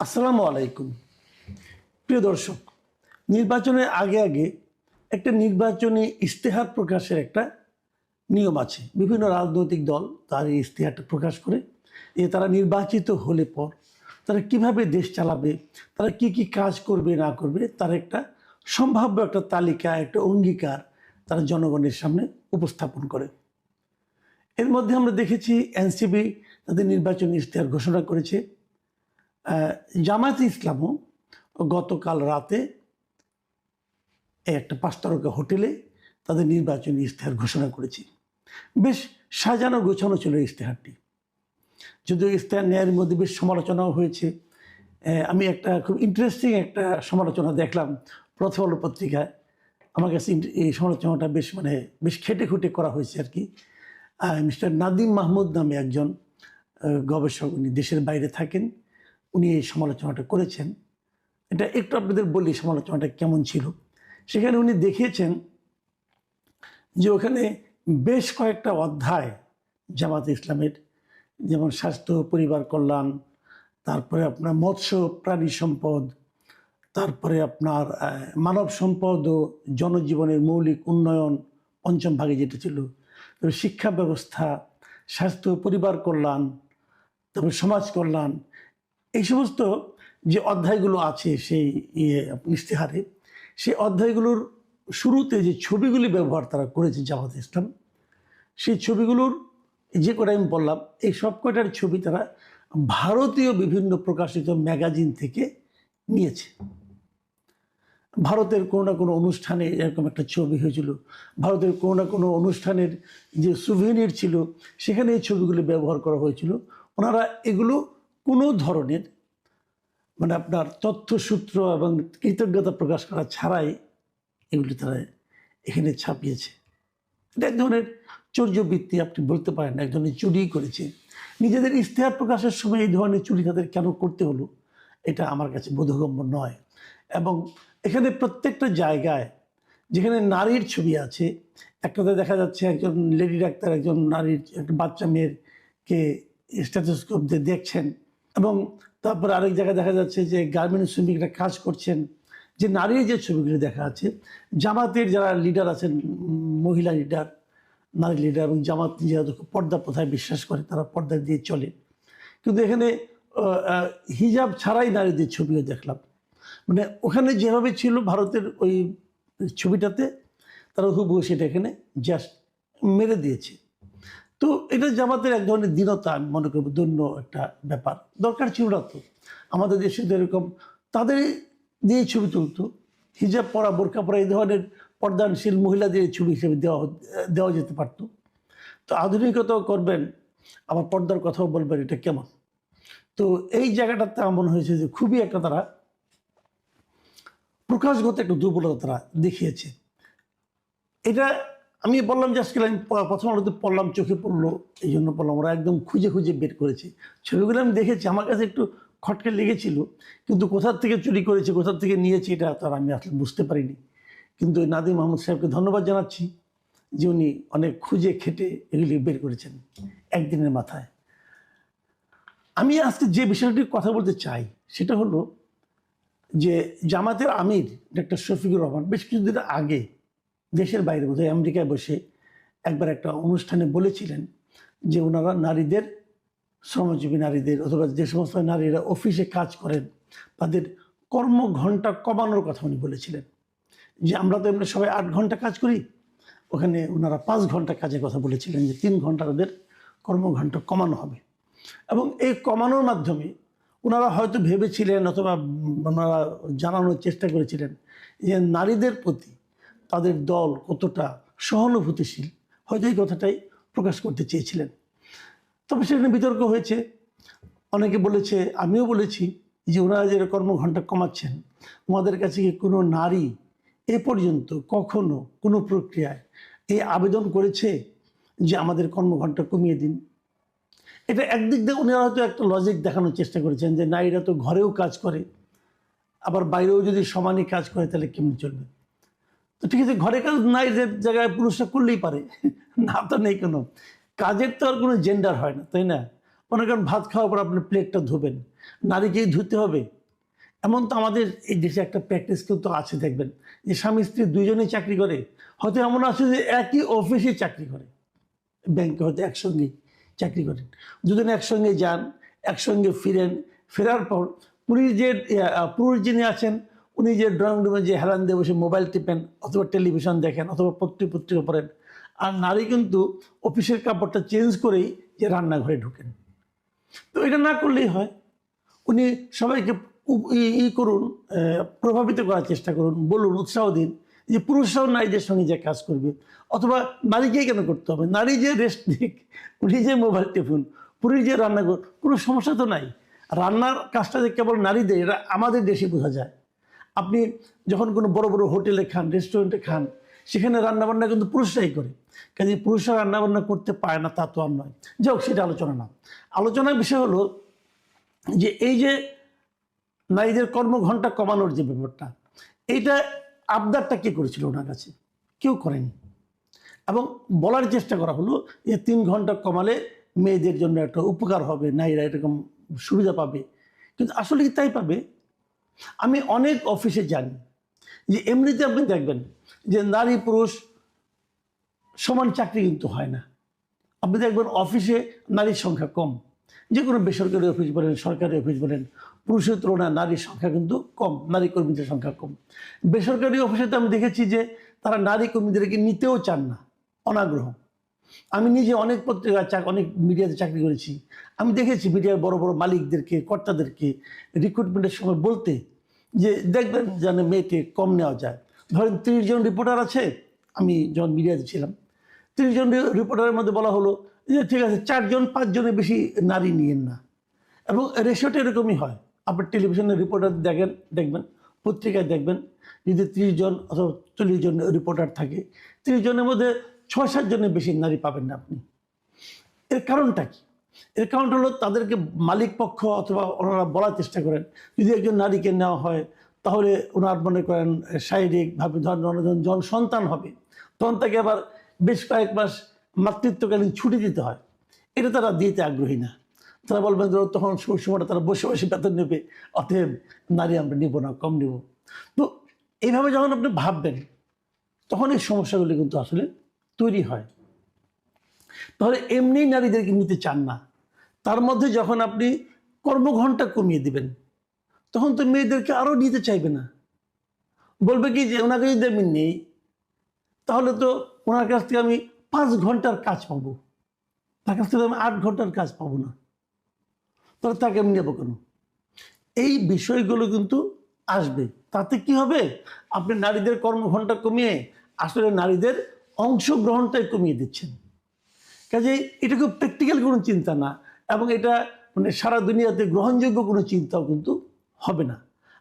আসসালামু আলাইকুম। প্রিয় দর্শক, নির্বাচনের আগে আগে একটা নির্বাচনী ইশতেহার প্রকাশের একটা নিয়ম আছে। বিভিন্ন রাজনৈতিক দল তার এই ইশতেহারটা প্রকাশ করে যে তারা নির্বাচিত হলে পর তারা কিভাবে দেশ চালাবে, তারা কি কি কাজ করবে না করবে, তার একটা সম্ভাব্য একটা তালিকা, একটা অঙ্গীকার তারা জনগণের সামনে উপস্থাপন করে। এর মধ্যে আমরা দেখেছি এনসিপি তাদের নির্বাচনী ইশতেহার ঘোষণা করেছে। জামায়াতে ইসলামও গতকাল রাতে একটা 5 তারকা হোটেলে তাদের নির্বাচনী ইশতেহার ঘোষণা করেছে। বেশ সাজানো গোছানো ছিল ইশতেহারটি, যদিও ইশতেহার নেয়ার মধ্যে বেশ সমালোচনাও হয়েছে। আমি একটা খুব ইন্টারেস্টিং একটা সমালোচনা দেখলাম প্রথম আলো পত্রিকায়। আমার কাছে এই সমালোচনাটা বেশ খেটে খুঁটে করা হয়েছে আর কি। মিস্টার নাদিম মাহমুদ নামে একজন গবেষক, উনি দেশের বাইরে থাকেন, উনি এই সমালোচনাটা করেছেন। এটা একটু আপনাদের বলি সমালোচনাটা কেমন ছিল। সেখানে উনি দেখিয়েছেন যে ওখানে বেশ কয়েকটা অধ্যায় জামাতে ইসলামের, যেমন স্বাস্থ্য, পরিবার কল্যাণ, তারপরে আপনার মৎস্য প্রাণী সম্পদ, তারপরে আপনার মানব সম্পদ ও জনজীবনের মৌলিক উন্নয়ন পঞ্চম ভাগে যেটা ছিল, তারপরে শিক্ষা ব্যবস্থা, স্বাস্থ্য, পরিবার কল্যাণ, তারপরে সমাজ কল্যাণ, এই সমস্ত যে অধ্যায়গুলো আছে সেই ইশতেহারে, সেই অধ্যায়গুলোর শুরুতে যে ছবিগুলি ব্যবহার তারা করেছে জামাত ইসলাম, সেই ছবিগুলোর যে কটা আমি বললাম, এই সব কয়টার ছবি তারা ভারতীয় বিভিন্ন প্রকাশিত ম্যাগাজিন থেকে নিয়েছে। ভারতের কোনো না কোনো অনুষ্ঠানে এরকম একটা ছবি হয়েছিল, ভারতের কোনো না কোনো অনুষ্ঠানের যে সুভেনির ছিল সেখানে এই ছবিগুলি ব্যবহার করা হয়েছিল। ওনারা এগুলো কোনো ধরনের আপনার তথ্যসূত্র এবং কৃতজ্ঞতা প্রকাশ করা ছাড়াই এগুলি তারা এখানে ছাপিয়েছে। এটা এক ধরনের চর্যবৃত্তি আপনি বলতে পারেন, এক ধরনের চুরি করেছে। নিজেদের ইশতেহার প্রকাশের সময় এই ধরনের চুরি তাদের কেন করতে হলো, এটা আমার কাছে বোধগম্য নয়। এবং এখানে প্রত্যেকটা জায়গায় যেখানে নারীর ছবি আছে, একটাতে দেখা যাচ্ছে একজন লেডি ডাক্তার একজন নারীর একটা বাচ্চা মেয়েরকে স্টেথোস্কোপ দিয়ে দেখছেন, এবং তারপরে আরেক জায়গায় দেখা যাচ্ছে যে গার্মেন্টস শ্রমিকরা কাজ করছেন। যে নারীর যে ছবিগুলি দেখা আছে, জামাতের যারা লিডার আছেন, মহিলা লিডার, নারী লিডার, এবং জামাত যেহেতু পর্দা প্রথায় বিশ্বাস করে তারা পর্দা দিয়ে চলে, কিন্তু এখানে হিজাব ছাড়াই নারীদের ছবিও দেখলাম। ওখানে যেভাবে ছিল ভারতের ওই ছবিটাতে, তারা হুবহু সেটা এখানে জাস্ট মেরে দিয়েছে। তো এটা জামাতের এক ধরনের দীনতা, আমি মনে করব দৈন্য একটা ব্যাপার। দরকার ছিল না তো, আমাদের দেশে তো এরকম তাদের দিয়ে ছবি তুলতো, হিজাব পরা, বোরকা পরা, এই ধরনের পর্দানশীল মহিলাদের ছবি হিসেবে দেওয়া যেতে পারত। তো আধুনিকতাও করবেন, আবার পর্দার কথাও বলবেন, এটা কেমন? তো এই জায়গাটাতে আমার মনে হয়েছে যে খুবই একটা তারা প্রকাশগত একটা দুর্বলতা তারা দেখিয়েছে। এটা আমি বললাম যে আজকে আমি প্রথম আলোতে পড়লাম, চোখে পড়লো, এই জন্য পড়লাম। ওরা একদম খুঁজে খুঁজে বের করেছে ছবিগুলো, আমি দেখেছি, আমার কাছে একটু খটকে লেগেছিল, কিন্তু কোথার থেকে চুরি করেছে, কোথার থেকে নিয়েছে, এটা তার আমি আসলে বুঝতে পারিনি। কিন্তু নাদিম মাহমুদ সাহেবকে ধন্যবাদ জানাচ্ছি যে উনি অনেক খুঁজে খেটে এগুলি বের করেছেন একদিনের মাথায়। আমি আজকে যে বিষয়টির কথা বলতে চাই সেটা হলো যে জামাতের আমির ডক্টর শফিকুর রহমান বেশ কিছুদিন আগে দেশের বাইরে, বোধহয় আমেরিকায় বসে একবার একটা অনুষ্ঠানে বলেছিলেন যে ওনারা নারীদের, শ্রমজীবী নারীদের, অথবা যে সমস্ত নারীরা অফিসে কাজ করেন তাদের কর্মঘণ্টা কমানোর কথা উনি বলেছিলেন। যে আমরা তো এমনি সবাই 8 ঘন্টা কাজ করি, ওখানে ওনারা 5 ঘন্টা কাজের কথা বলেছিলেন, যে 3 ঘন্টা তাদের কর্মঘণ্টা কমানো হবে। এবং এই কমানোর মাধ্যমে ওনারা হয়তো ভেবেছিলেন, অথবা ওনারা জানানোর চেষ্টা করেছিলেন যে নারীদের প্রতি তাদের দল কতটা সহানুভূতিশীল, হয়তো এই কথাটাই প্রকাশ করতে চেয়েছিলেন। তবে সেখানে বিতর্ক হয়েছে, অনেকে বলেছে, আমিও বলেছি, যে ওনারা যে কর্মঘণ্টা কমাচ্ছেন, ওনাদের কাছে কি কোনো নারী এ পর্যন্ত কখনো কোনো প্রক্রিয়ায় এই আবেদন করেছে যে আমাদের কর্মঘণ্টা কমিয়ে দিন? এটা একদিক দিয়ে উনি হয়তো একটা লজিক দেখানোর চেষ্টা করেছেন যে নারীরা তো ঘরেও কাজ করে, আবার বাইরেও যদি সমানই কাজ করে তাহলে কেমন চলবে? তো ঠিক আছে, ঘরে কাজ নারীদের জায়গায় পুরুষরা করলেই পারে, না তো নেই কোনো কাজের, তো আর কোনো জেন্ডার হয় না, তাই না? মনে করেন ভাত খাওয়ার পর আপনি প্লেটটা ধুবেন, নারীকেই ধুতে হবে এমন তো আমাদের এই দেশে একটা প্র্যাকটিস কিন্তু আছে। দেখবেন যে স্বামী স্ত্রী দুইজনেই চাকরি করে, হয়তো এমন আছে যে একই অফিসে চাকরি করে, ব্যাংকে হয়তো একসঙ্গেই চাকরি করেন, দুজনে একসঙ্গে যান, একসঙ্গে ফিরেন। ফেরার পর পুরুষ যিনি আছেন উনি যে ড্রয়িং রুমে যে হেলান দিয়ে বসে মোবাইল টিপেন অথবা টেলিভিশন দেখেন অথবা পত্রিকা পড়েন, আর নারী কিন্তু অফিসের কাপড়টা চেঞ্জ করেই যে রান্নাঘরে ঢুকেন। তো এটা না করলেই হয়। উনি সবাইকে করুন, প্রভাবিত করার চেষ্টা করুন, বলুন, উৎসাহ দিন যে পুরুষরাও নারীদের সঙ্গে যে কাজ করবে, অথবা নারীকেই কেন করতে হবে, নারী যে রেস্ট নিক, উনি যে মোবাইল টিপুন, পুরুষ যে রান্না করুন, কোনো সমস্যা তো নাই। রান্নার কাজটা যে কেবল নারীদের, এটা আমাদের দেশে বোঝা যায়। আপনি যখন কোনো বড় বড় হোটেলে খান, রেস্টুরেন্টে খান, সেখানে রান্নাবান্না কিন্তু পুরুষরাই করে। কাজে পুরুষরা রান্নাবান্না করতে পারে না তা তো আর নয়। যাই হোক, সেটা আলোচনা না। আলোচনার বিষয় হলো যে এই যে নারীদের কর্মঘণ্টা কমানোর যে ব্যাপারটা, এইটা আবদারটা কে করেছিল ওনার কাছে? কেউ করেনি। এবং বলার চেষ্টা করা হলো যে 3 ঘন্টা কমালে মেয়েদের জন্য একটা উপকার হবে, নারীরা এরকম সুবিধা পাবে। কিন্তু আসলে কি তাই পাবে? আমি অনেক অফিসে জানি যে এমনিতে আপনি দেখবেন যে নারী পুরুষ সমান চাকরি কিন্তু হয় না। আপনি দেখবেন অফিসে নারীর সংখ্যা কম, যে কোনো বেসরকারি অফিস বলেন, সরকারি অফিস বলেন, পুরুষের তুলনায় নারীর সংখ্যা কিন্তু কম, নারী কর্মীদের সংখ্যা কম। বেসরকারি অফিসে তো আমি দেখেছি যে তারা নারী কর্মীদেরকে নিতেও চান না, অনাগ্রহ। আমি নিজে অনেক অনেক মিডিয়াতে চাকরি করেছি, আমি দেখেছি মিডিয়ার বড় বড় মালিকদেরকে, কর্তাদেরকে রিক্রুটমেন্টের সময় বলতে যে দেখবেন যেন মেয়েকে কম নেওয়া যায়। ধরেন 30 জন রিপোর্টার আছে, আমি যখন মিডিয়াতে ছিলাম, 30 জন রিপোর্টারের মধ্যে বলা হলো যে ঠিক আছে 4 জন 5 জনের বেশি নারী নিয়েন না। এবং রেশিওটা এরকমই হয়। আপনি টেলিভিশনের রিপোর্টার দেখবেন, পত্রিকায় দেখবেন, যদি 30 জন অথবা 40 জন রিপোর্টার থাকে, 30 জনের মধ্যে 6-7 জনের বেশি নারী পাবেন না আপনি। এর কারণটা কি? এর কারণটা হলো তাদেরকে মালিক পক্ষ অথবা ওনারা বলার চেষ্টা করেন যদি একজন নারীকে নেওয়া হয় তাহলে ওনার মনে করেন শারীরিকভাবে ধরেন জন সন্তান হবে, তখন তাকে আবার বেশ কয়েক মাস মাতৃত্বকালীন ছুটি দিতে হয়। এটা তারা দিতে আগ্রহী না। তারা বলবেন তখন সময়টা তারা বসে বসে বেতন নেবে, অতএব নারী আমরা নিব না, কম নিব। তো এইভাবে যখন আপনি ভাববেন তখন এই সমস্যাগুলি কিন্তু আসলে তৈরি হয়। তাহলে এমনি নারীদেরকে নিতে চান না, তার মধ্যে যখন আপনি কর্মঘণ্টা কমিয়ে দিবেন তখন তো মেয়েদেরকে আরও নিতে চাইবে না। বলবে কি যে ওনাকে যদি আমি নেই তাহলে তো ওনার কাছ থেকে আমি 5 ঘন্টার কাজ পাবো, তার কাছ থেকে আমি 8 ঘন্টার কাজ পাবো না, তাহলে তাকে আমি নেবো কেন? এই বিষয়গুলো কিন্তু আসবে। তাতে কি হবে? আপনি নারীদের কর্মঘণ্টা কমিয়ে আসলে নারীদের অংশগ্রহণটাই কমিয়ে দিচ্ছেন। কাজেই এটা খুব প্র্যাকটিক্যাল কোনো চিন্তা না, এবং এটা মানে সারা দুনিয়াতে গ্রহণযোগ্য কোনো চিন্তাও কিন্তু হবে না।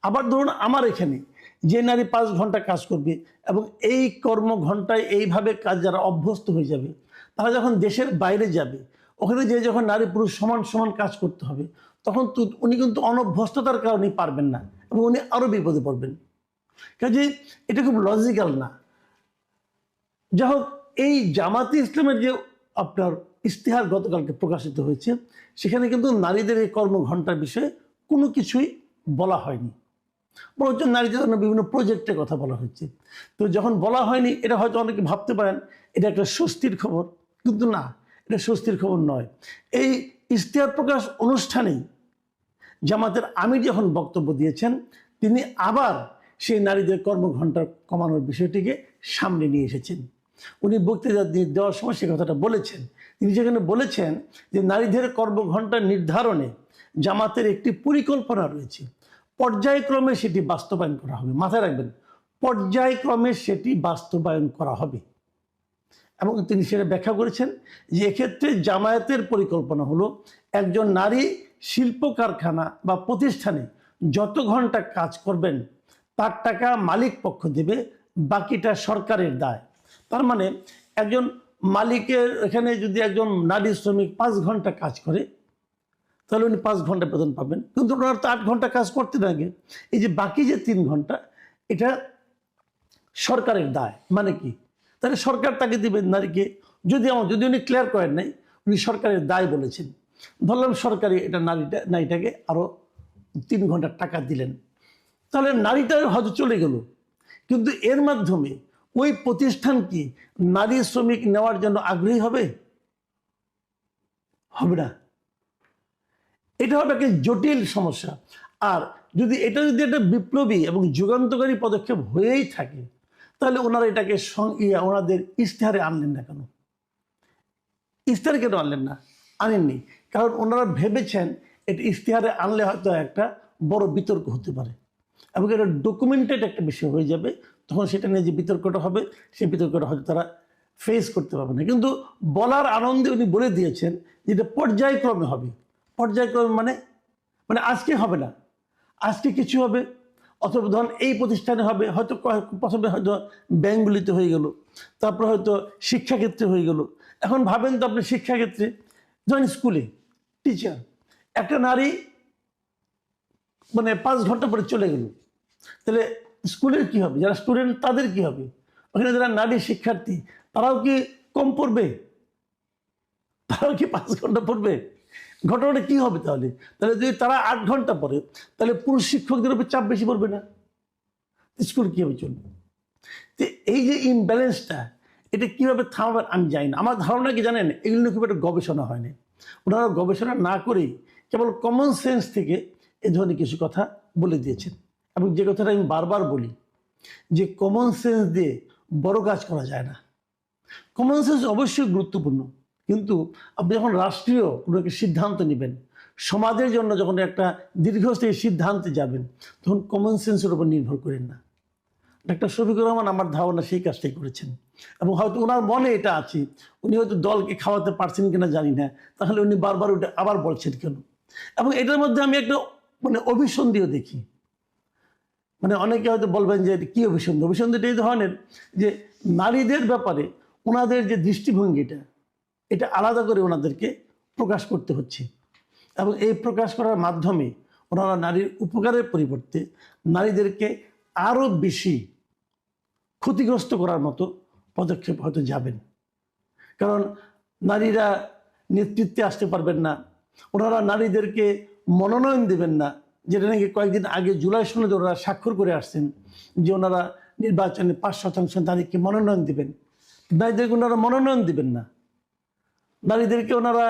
আবার ধরুন আমার এখানে যে নারী 5 ঘন্টা কাজ করবে এবং এই কর্মঘণ্টায় এইভাবে কাজ যারা অভ্যস্ত হয়ে যাবে, তারা যখন দেশের বাইরে যাবে, ওখানে যে যখন নারী পুরুষ সমান সমান কাজ করতে হবে, তখন উনি কিন্তু অনভ্যস্ততার কারণেই পারবেন না এবং উনি আরও বিপদে পড়বেন। কাজেই এটা খুব লজিক্যাল না। যাই হোক, এই জামাতে ইসলামের যে আপনার ইশতেহার গতকালকে প্রকাশিত হয়েছে, সেখানে কিন্তু নারীদের এই কর্মঘণ্টার বিষয়ে কোনো কিছুই বলা হয়নি, বরঞ্চ নারীদের জন্য বিভিন্ন প্রজেক্টের কথা বলা হচ্ছে। তো যখন বলা হয়নি, এটা হয়তো অনেকে ভাবতে পারেন এটা একটা স্বস্তির খবর, কিন্তু না, এটা স্বস্তির খবর নয়। এই ইশতেহার প্রকাশ অনুষ্ঠানেই জামাতের আমির যখন বক্তব্য দিয়েছেন, তিনি আবার সেই নারীদের কর্মঘণ্টা কমানোর বিষয়টিকে সামনে নিয়ে এসেছেন। উনি বক্তৃতা দেওয়ার সময় সে কথাটা বলেছেন। তিনি যেখানে বলেছেন যে নারীদের কর্মঘণ্টা নির্ধারণে জামাতের একটি পরিকল্পনা রয়েছে, পর্যায়ক্রমে সেটি বাস্তবায়ন করা হবে। মাথায় রাখবেন, পর্যায়ক্রমে সেটি বাস্তবায়ন করা হবে। এবং তিনি সেটা ব্যাখ্যা করেছেন যে এক্ষেত্রে জামায়াতের পরিকল্পনা হলো একজন নারী শিল্প কারখানা বা প্রতিষ্ঠানে যত ঘন্টা কাজ করবেন তার টাকা মালিক পক্ষ দেবে, বাকিটা সরকারের দায়। তার মানে একজন মালিকের এখানে যদি একজন নারী শ্রমিক 5 ঘন্টা কাজ করে তাহলে উনি 5 ঘন্টা বেতন পাবেন, কিন্তু ওনার তো 8 ঘন্টা কাজ করতে লাগে। এই যে বাকি যে 3 ঘন্টা, এটা সরকারের দায়। মানে কি? তাহলে সরকার তাকে দিবেন নারীকে, যদি উনি ক্লিয়ার করেন নাই, উনি সরকারের দায় বলেছেন। ধরলাম সরকারি এটা নারীটাকে আরও 3 ঘন্টা টাকা দিলেন, তাহলে নারীটা হয়তো চলে গেল, কিন্তু এর মাধ্যমে ওই প্রতিষ্ঠান কি নারী শ্রমিক নেওয়ার জন্য আগ্রহী হবে? হবে না। এটা হবে একটা জটিল সমস্যা। আর যদি একটা বিপ্লবী এবং যুগান্তকারী পদক্ষেপ হয়েই থাকে, তাহলে ওনারা এটাকে ওনাদের ইশতেহারে আনলেন না কেন? ইশতেহারে কেন আনলেন না? আনেননি কারণ ওনারা ভেবেছেন এটা ইশতেহারে আনলে হয়তো একটা বড় বিতর্ক হতে পারে এবং এটা ডকুমেন্টেড একটা বিষয় হয়ে যাবে। তখন সেটা নিয়ে যে বিতর্কটা হবে, সেই বিতর্কটা হয়তো তারা ফেস করতে পারবে না। কিন্তু বলার আনন্দে উনি বলে দিয়েছেন যেটা পর্যায়ক্রমে হবে। পর্যায়ক্রমে মানে আজকে হবে না, আজকে কিছু হবে, অথবা ধরুন এই প্রতিষ্ঠানে হবে, হয়তো প্রথমে হয়তো ব্যাংকগুলিতে হয়ে গেল, তারপর হয়তো শিক্ষাক্ষেত্রে হয়ে গেল। এখন ভাবেন তো আপনি শিক্ষাক্ষেত্রে, ধরেন স্কুলে টিচার, একটা নারী 5 ঘন্টা পরে চলে গেল, তাহলে স্কুলের কি হবে? যারা স্টুডেন্ট তাদের কি হবে? ওখানে যারা নারী শিক্ষার্থী তারাও কি কম পড়বে? তারাও কি 5 ঘন্টা পড়বে? ঘটনাটা কি হবে তাহলে? তাহলে যদি তারা 8 ঘন্টা পড়ে, তাহলে পুরুষ শিক্ষকদের উপর চাপ বেশি পড়বে না? স্কুল কীভাবে চলবে? তো এই যে ইমব্যালেন্সটা, এটা কীভাবে থামাবেন আমি জানি না। আমার ধারণা কি জানেন, এগুলো নিয়ে খুব একটা গবেষণা হয়নি। ওনারা গবেষণা না করেই কেবল কমন সেন্স থেকে এ ধরনের কিছু কথা বলে দিয়েছেন। এবং যে কথাটা আমি বারবার বলি যে কমন সেন্স দিয়ে বড় কাজ করা যায় না। কমন সেন্স অবশ্যই গুরুত্বপূর্ণ, কিন্তু আপনি যখন রাষ্ট্রীয় কোনো একটা সিদ্ধান্ত নেবেন, সমাজের জন্য যখন একটা দীর্ঘস্থায়ী সিদ্ধান্তে যাবেন, তখন কমন সেন্সের উপর নির্ভর করেন না। ডাক্তার শফিকুর রহমান আমার ধারণা সেই কাজটাই করেছেন, এবং হয়তো ওনার মনে এটা আছে। উনি হয়তো দলকে খাওয়াতে পারছেন কিনা জানি না, তাহলে উনি বারবার ওটা আবার বলছেন কেন? এবং এটার মধ্যে আমি একটা অভিসন্ধিও দেখি। অনেকে হয়তো বলবেন যে কি অভিসন্ধি? অভিসন্ধিটা এই ধরনের যে নারীদের ব্যাপারে ওনাদের যে দৃষ্টিভঙ্গিটা, এটা আলাদা করে ওনাদেরকে প্রকাশ করতে হচ্ছে, এবং এই প্রকাশ করার মাধ্যমে ওনারা নারীর উপকারের পরিবর্তে নারীদেরকে আরও বেশি ক্ষতিগ্রস্ত করার মতো পদক্ষেপ হয়তো যাবেন। কারণ নারীরা নেতৃত্বে আসতে পারবেন না, ওনারা নারীদেরকে মনোনয়ন দেবেন না, যেটা নাকি কয়েকদিন আগে জুলাই সনদে ওনারা স্বাক্ষর করে আসছেন যে ওনারা নির্বাচনে 5% নারীকে মনোনয়ন দেবেন। নারীদেরকে ওনারা মনোনয়ন দেবেন না, নারীদেরকে ওনারা